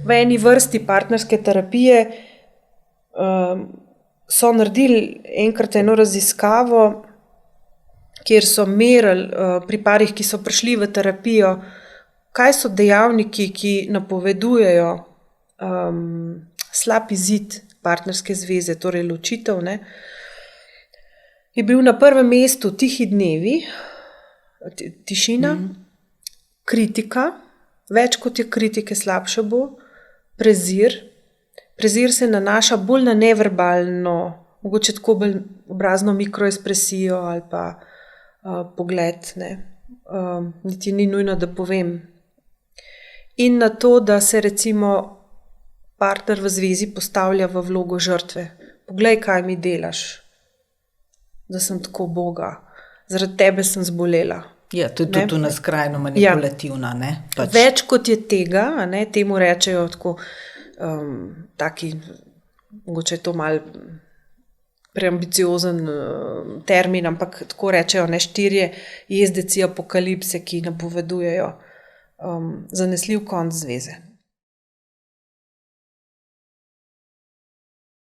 v eni vrsti partnerske terapije so naredili enkrat eno raziskavo, kjer so merili pri parih, ki so prišli v terapijo, kaj so dejavniki, ki napovedujejo slab izid partnerske zveze, torej ločitev, ne. Je bil na prvem mestu tihi dnevi, tišina, kritika, več kot je kritike, slabše bo, prezir. Prezir se nanaša bolj na neverbalno, mogoče tako bolj obrazno mikroekspresijo ali pa pogled, ne. Niti ni nujno, da povem. In na to, da se recimo partner v zvezi postavlja v vlogo žrtve. Poglej, kaj mi delaš, da sem tako uboga. Zaradi tebe sem zbolela. Ja, to je tudi ona skrajno manipulativna, ne? Pač. Več kot je tega, ne, temu rečejo tako taki, mogoče je to malo preambiciozen termin, ampak tako rečejo, ne, 4 jezdeci apokalipse, ki napovedujejo zanesljiv konec zveze.